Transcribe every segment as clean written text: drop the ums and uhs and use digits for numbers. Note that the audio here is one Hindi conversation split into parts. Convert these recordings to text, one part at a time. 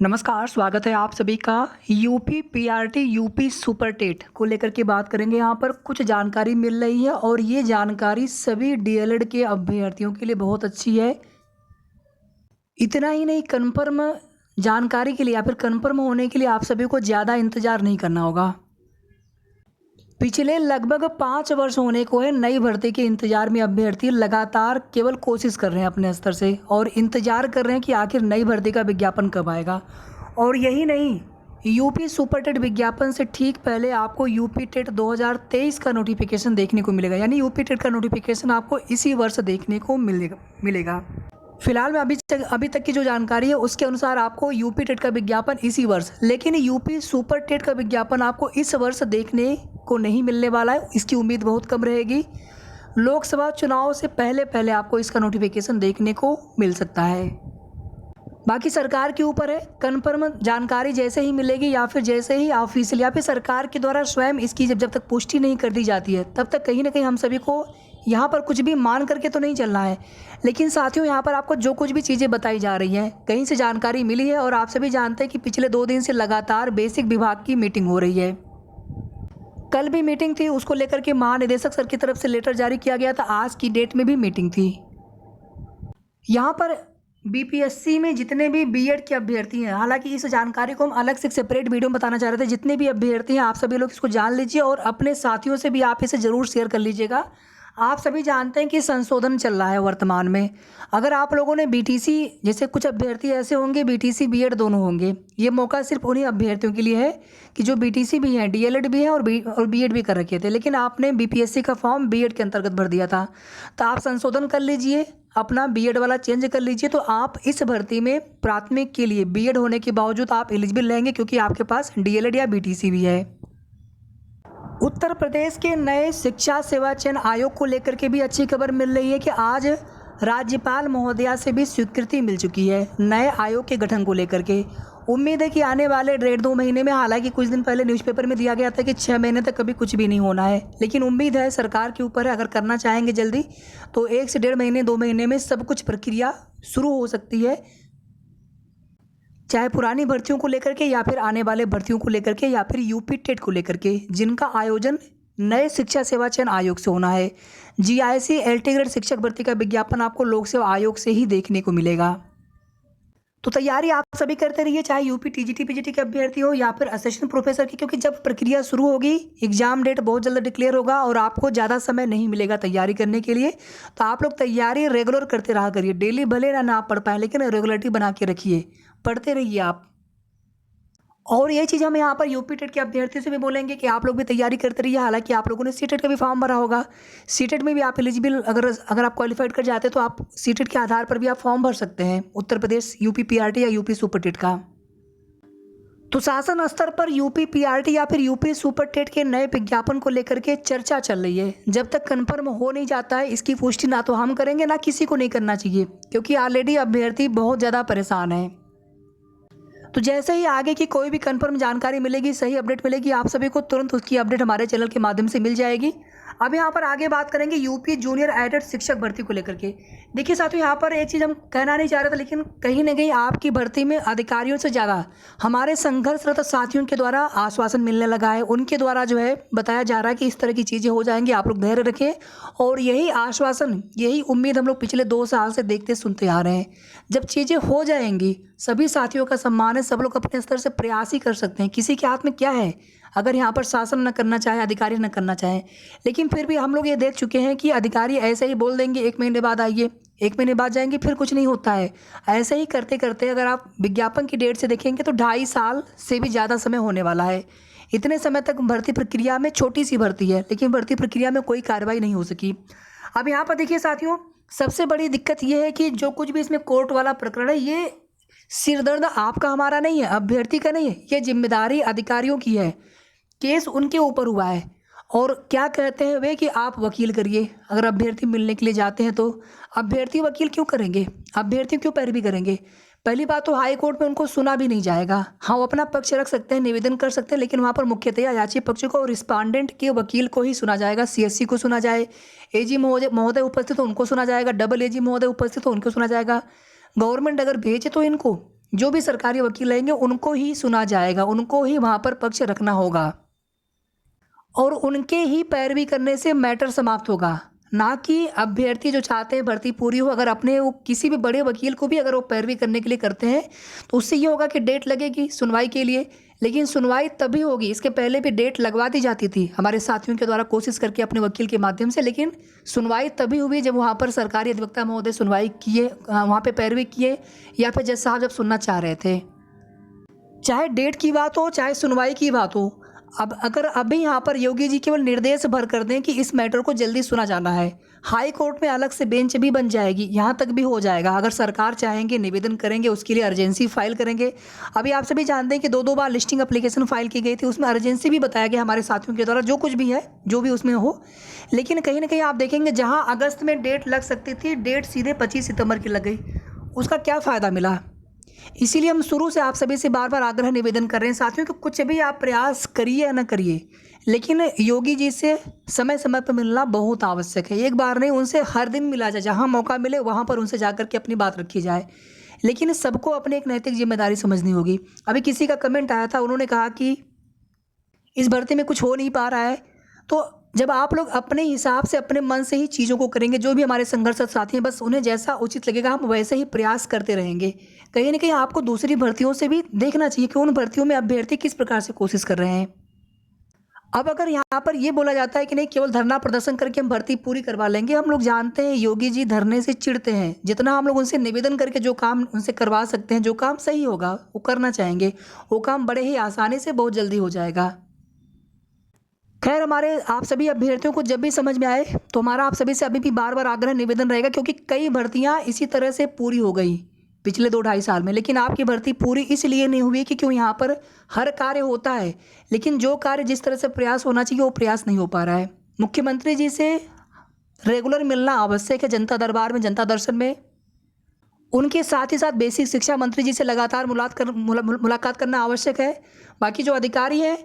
नमस्कार, स्वागत है आप सभी का। UP PRT UP super TET को लेकर के बात करेंगे। यहाँ पर कुछ जानकारी मिल रही है और ये जानकारी सभी डीएलएड के अभ्यर्थियों के लिए बहुत अच्छी है। इतना ही नहीं, कन्फर्म जानकारी के लिए या फिर कन्फर्म होने के लिए आप सभी को ज़्यादा इंतज़ार नहीं करना होगा। पिछले लगभग 5 वर्ष होने को है नई भर्ती के इंतजार में अभ्यर्थी लगातार केवल कोशिश कर रहे हैं अपने स्तर से और इंतजार कर रहे हैं कि आखिर नई भर्ती का विज्ञापन कब आएगा। और यही नहीं, यूपी सुपर टेट विज्ञापन से ठीक पहले आपको यूपी टेट 2023 का नोटिफिकेशन देखने को मिलेगा। यानी यूपी टेट का नोटिफिकेशन आपको इसी वर्ष देखने को मिलेगा। फिलहाल में अभी तक की जो जानकारी है उसके अनुसार आपको यूपी टेट का विज्ञापन इसी वर्ष, लेकिन यूपी सुपर टेट का विज्ञापन आपको इस वर्ष देखने को नहीं मिलने वाला है। इसकी उम्मीद बहुत कम रहेगी। लोकसभा चुनाव से पहले आपको इसका नोटिफिकेशन देखने को मिल सकता है। बाकी सरकार के ऊपर है, कन्फर्म जानकारी जैसे ही मिलेगी या फिर जैसे ही ऑफिशियल या फिर सरकार के द्वारा स्वयं इसकी जब तक पुष्टि नहीं कर दी जाती है तब तक कहीं ना कहीं हम सभी को यहाँ पर कुछ भी मान करके तो नहीं चलना है। लेकिन साथियों, यहाँ पर आपको जो कुछ भी चीज़ें बताई जा रही हैं कहीं से जानकारी मिली है और आप सभी जानते हैं कि पिछले 2 दिन से लगातार बेसिक विभाग की मीटिंग हो रही है। कल भी मीटिंग थी, उसको लेकर के महानिदेशक सर की तरफ से लेटर जारी किया गया था। आज की डेट में भी मीटिंग थी। यहाँ पर बीपीएससी में जितने भी बीएड के अभ्यर्थी हैं, हालांकि इस जानकारी को हम अलग से सेपरेट वीडियो में बताना चाह रहे थे। जितने भी अभ्यर्थी हैं आप सभी लोग इसको जान लीजिए और अपने साथियों से भी आप इसे ज़रूर शेयर कर लीजिएगा। आप सभी जानते हैं कि संशोधन चल रहा है वर्तमान में। अगर आप लोगों ने बीटीसी, जैसे कुछ अभ्यर्थी ऐसे होंगे बीटीसी बीएड दोनों होंगे, ये मौका सिर्फ उन्हीं अभ्यर्थियों के लिए है कि जो बीटीसी भी हैं, डीएलएड भी है और बीएड भी कर रखे थे, लेकिन आपने बीपीएससी का फॉर्म बीएड के अंतर्गत भर दिया था। तो आप संशोधन कर लीजिए, अपना बीएड वाला चेंज कर लीजिए, तो आप इस भर्ती में प्राथमिक के लिए बीएड होने के बावजूद आप एलिजिबल रहेंगे, क्योंकि आपके पास डीएलएड या बीटीसी भी है। उत्तर प्रदेश के नए शिक्षा सेवा चयन आयोग को लेकर के भी अच्छी खबर मिल रही है कि आज राज्यपाल महोदया से भी स्वीकृति मिल चुकी है नए आयोग के गठन को लेकर के। उम्मीद है कि आने वाले 1.5-2 महीने में, हालांकि कुछ दिन पहले न्यूज़पेपर में दिया गया था कि 6 महीने तक कभी कुछ भी नहीं होना है, लेकिन उम्मीद है सरकार के ऊपर है। अगर करना चाहेंगे जल्दी तो 1 से 1.5 महीने 2 महीने में सब कुछ प्रक्रिया शुरू हो सकती है, चाहे पुरानी भर्तियों को लेकर के या फिर आने वाले भर्तियों को लेकर के या फिर यूपी टेट को लेकर के, जिनका आयोजन नए शिक्षा सेवा चयन आयोग से होना है। जीआईसी एलटी ग्रेड शिक्षक भर्ती का विज्ञापन आपको लोक सेवा आयोग से ही देखने को मिलेगा। तो तैयारी आप सभी करते रहिए, चाहे यूपी टीजीटी पीजीटी के अभ्यर्थी हो या फिर असिस्टेंट प्रोफेसर की, क्योंकि जब प्रक्रिया शुरू होगी, एग्जाम डेट बहुत जल्द डिक्लेयर होगा और आपको ज़्यादा समय नहीं मिलेगा तैयारी करने के लिए। तो आप लोग तैयारी रेगुलर करते रहा करिए। डेली भले ना पढ़ पाए, लेकिन रेगुलरिटी बना के रखिए, पढ़ते रहिए आप। और ये चीज़ हम यहाँ पर यूपी टेट के अभ्यर्थियों से भी बोलेंगे कि आप लोग भी तैयारी करते रहिए। हालांकि आप लोगों ने सीटेट का भी फॉर्म भरा होगा, सीटेट में भी आप एलिजिबल, अगर आप क्वालिफाइड कर जाते तो आप सीटेट के आधार पर भी आप फॉर्म भर सकते हैं, उत्तर प्रदेश यूपी पीआरटी या यूपी सुपर टेट का। तो शासन स्तर पर यूपी पीआरटी या फिर यूपी सुपर टेट के नए विज्ञापन को लेकर के चर्चा चल रही है। जब तक कन्फर्म हो नहीं जाता है इसकी पुष्टि ना तो हम करेंगे, ना किसी को नहीं करना चाहिए, क्योंकि ऑलरेडी अभ्यर्थी बहुत ज़्यादा परेशान है। तो जैसे ही आगे की कोई भी कंफर्म जानकारी मिलेगी, सही अपडेट मिलेगी, आप सभी को तुरंत उसकी अपडेट हमारे चैनल के माध्यम से मिल जाएगी। अब यहाँ पर आगे बात करेंगे यूपी जूनियर एडेड शिक्षक भर्ती को लेकर के। देखिए साथियों, यहाँ पर एक चीज़ हम कहना नहीं चाह रहे थे, लेकिन कहीं ना कहीं आपकी भर्ती में अधिकारियों से ज़्यादा हमारे संघर्षरत साथियों के द्वारा आश्वासन मिलने लगा है। उनके द्वारा जो है बताया जा रहा है कि इस तरह की चीज़ें हो जाएंगी, आप लोग धैर्य रखें। और यही आश्वासन, यही उम्मीद हम लोग पिछले 2 साल से देखते सुनते आ रहे हैं। जब चीज़ें हो जाएंगी, सभी साथियों का सम्मान है, सब लोग अपने स्तर से प्रयास ही कर सकते हैं। किसी के हाथ में क्या है, अगर यहाँ पर शासन न करना चाहे, अधिकारी न करना चाहे। लेकिन फिर भी हम लोग ये देख चुके हैं कि अधिकारी ऐसे ही बोल देंगे 1 महीने बाद आइए, 1 महीने बाद जाएंगे, फिर कुछ नहीं होता है। ऐसे ही करते करते अगर आप विज्ञापन की डेट से देखेंगे तो 2.5 साल से भी ज़्यादा समय होने वाला है। इतने समय तक भर्ती प्रक्रिया में, छोटी सी भर्ती है लेकिन भर्ती प्रक्रिया में कोई कार्रवाई नहीं हो सकी। अब यहाँ पर देखिए साथियों, सबसे बड़ी दिक्कत ये है कि जो कुछ भी इसमें कोर्ट वाला प्रकरण है, ये सिरदर्द आपका हमारा नहीं है, अभ्यर्थी का नहीं है, ये जिम्मेदारी अधिकारियों की है। केस उनके ऊपर हुआ है और क्या कहते हैं वे कि आप वकील करिए। अगर अभ्यर्थी मिलने के लिए जाते हैं तो अभ्यर्थी वकील क्यों करेंगे, अभ्यर्थी क्यों पैरवी करेंगे? पहली बात तो हाई कोर्ट में उनको सुना भी नहीं जाएगा। हाँ, वो अपना पक्ष रख सकते हैं, निवेदन कर सकते हैं, लेकिन वहाँ पर मुख्यतया याची पक्ष को और रिस्पांडेंट के वकील को ही सुना जाएगा। सीएससी को सुना जाए, एजी महोदय उपस्थित हो उनको सुना जाएगा, डबल एजी महोदय उपस्थित हो उनको सुना जाएगा। गवर्नमेंट अगर भेजे तो इनको, जो भी सरकारी वकील रहेंगे उनको ही सुना जाएगा, उनको ही वहाँ पर पक्ष रखना होगा और उनके ही पैरवी करने से मैटर समाप्त होगा, ना कि अभ्यर्थी जो चाहते हैं भर्ती पूरी हो अगर अपने वो किसी भी बड़े वकील को भी अगर वो पैरवी करने के लिए करते हैं तो उससे ये होगा कि डेट लगेगी सुनवाई के लिए, लेकिन सुनवाई तभी होगी, इसके पहले भी डेट लगवा दी जाती थी हमारे साथियों के द्वारा कोशिश करके अपने वकील के माध्यम से, लेकिन सुनवाई तभी हुई जब वहाँ पर सरकारी अधिवक्ता महोदय सुनवाई किए, वहाँ पर पैरवी किए या फिर जज साहब जब सुनना चाह रहे थे। चाहे डेट की बात हो चाहे सुनवाई की बात हो, अब अगर अभी यहाँ पर योगी जी केवल निर्देश भर कर दें कि इस मैटर को जल्दी सुना जाना है, हाई कोर्ट में अलग से बेंच भी बन जाएगी, यहाँ तक भी हो जाएगा। अगर सरकार चाहेंगे निवेदन करेंगे उसके लिए अर्जेंसी फाइल करेंगे। अभी आप सभी जानते हैं कि 2 बार लिस्टिंग एप्लीकेशन फाइल की गई थी, उसमें अर्जेंसी भी बताया गया हमारे साथियों के द्वारा, जो कुछ भी है जो भी उसमें हो, लेकिन कहीं ना कहीं आप देखेंगे जहाँ अगस्त में डेट लग सकती थी डेट सीधे 25 सितंबर की लग गई, उसका क्या फ़ायदा मिला। इसीलिए हम शुरू से आप सभी से बार बार आग्रह निवेदन कर रहे हैं साथियों कि कुछ भी आप प्रयास करिए या ना करिए, लेकिन योगी जी से समय समय पर मिलना बहुत आवश्यक है। एक बार नहीं, उनसे हर दिन मिला जाए, जहाँ मौका मिले वहाँ पर उनसे जाकर के अपनी बात रखी जाए, लेकिन सबको अपनी एक नैतिक जिम्मेदारी समझनी होगी। अभी किसी का कमेंट आया था, उन्होंने कहा कि इस भर्ती में कुछ हो नहीं पा रहा है, तो जब आप लोग अपने हिसाब से अपने मन से ही चीज़ों को करेंगे, जो भी हमारे संघर्षरत साथी हैं बस उन्हें जैसा उचित लगेगा हम वैसे ही प्रयास करते रहेंगे। कहीं ना कहीं आपको दूसरी भर्तियों से भी देखना चाहिए कि उन भर्तियों में अभ्यर्थी किस प्रकार से कोशिश कर रहे हैं। अब अगर यहाँ पर ये बोला जाता है कि नहीं केवल धरना प्रदर्शन करके हम भर्ती पूरी करवा लेंगे, हम लोग जानते हैं योगी जी धरने से चिढ़ते हैं। जितना हम लोग उनसे निवेदन करके जो काम उनसे करवा सकते हैं, जो काम सही होगा वो करना चाहेंगे, वो काम बड़े ही आसानी से बहुत जल्दी हो जाएगा। खैर, हमारे आप सभी अभ्यर्थियों को जब भी समझ में आए तो हमारा आप सभी से अभी भी बार बार आग्रह निवेदन रहेगा, क्योंकि कई भर्तियां इसी तरह से पूरी हो गई पिछले 2-2.5 साल में, लेकिन आपकी भर्ती पूरी इसलिए नहीं हुई कि क्यों यहाँ पर हर कार्य होता है, लेकिन जो कार्य जिस तरह से प्रयास होना चाहिए वो प्रयास नहीं हो पा रहा है। मुख्यमंत्री जी से रेगुलर मिलना आवश्यक है, जनता दरबार में, जनता दर्शन में। उनके साथ ही साथ बेसिक शिक्षा मंत्री जी से लगातार मुलाकात करना आवश्यक है। बाकी जो अधिकारी हैं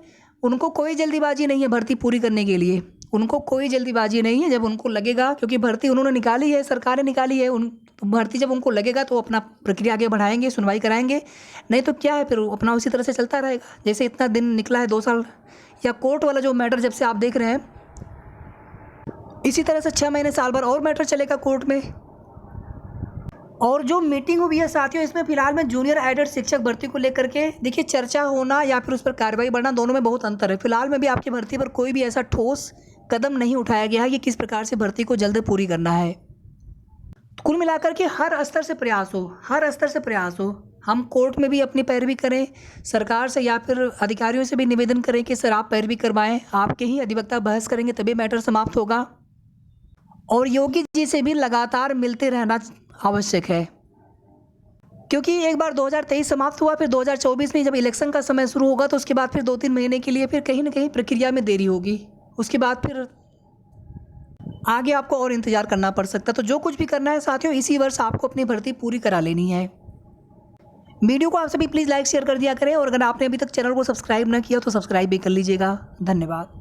उनको कोई जल्दीबाजी नहीं है भर्ती पूरी करने के लिए, उनको कोई जल्दीबाजी नहीं है। जब उनको लगेगा, क्योंकि भर्ती उन्होंने निकाली है, सरकार ने निकाली है, उन भर्ती जब उनको लगेगा तो अपना प्रक्रिया आगे बढ़ाएंगे, सुनवाई कराएंगे, नहीं तो क्या है फिर अपना उसी तरह से चलता रहेगा। जैसे इतना दिन निकला है 2 साल, या कोर्ट वाला जो मैटर जब से आप देख रहे हैं, इसी तरह से 6 महीने साल भर और मैटर चलेगा कोर्ट में। और जो मीटिंग हुई है साथियों, इसमें फिलहाल में जूनियर एडेड शिक्षक भर्ती को लेकर के देखिए चर्चा होना या फिर उस पर कार्रवाई बढ़ना, दोनों में बहुत अंतर है। फिलहाल में भी आपकी भर्ती पर कोई भी ऐसा ठोस कदम नहीं उठाया गया है कि किस प्रकार से भर्ती को जल्द पूरी करना है। कुल मिलाकर के हर स्तर से प्रयास हो, हर स्तर से प्रयास हो। हम कोर्ट में भी अपनी पैरवी करें, सरकार से या फिर अधिकारियों से भी निवेदन करें कि सर आप पैरवी करवाएं, आपके ही अधिवक्ता बहस करेंगे तभी मैटर समाप्त होगा। और योगी जी से भी लगातार मिलते रहना आवश्यक है, क्योंकि एक बार 2023 समाप्त हुआ, फिर 2024 में जब इलेक्शन का समय शुरू होगा तो उसके बाद फिर 2-3 महीने के लिए फिर कहीं ना कहीं प्रक्रिया में देरी होगी, उसके बाद फिर आगे आपको और इंतज़ार करना पड़ सकता है। तो जो कुछ भी करना है साथियों, इसी वर्ष आपको अपनी भर्ती पूरी करा लेनी है। वीडियो को आप सभी प्लीज़ लाइक शेयर कर दिया करें, और अगर आपने अभी तक चैनल को सब्सक्राइब न किया तो सब्सक्राइब भी कर लीजिएगा। धन्यवाद।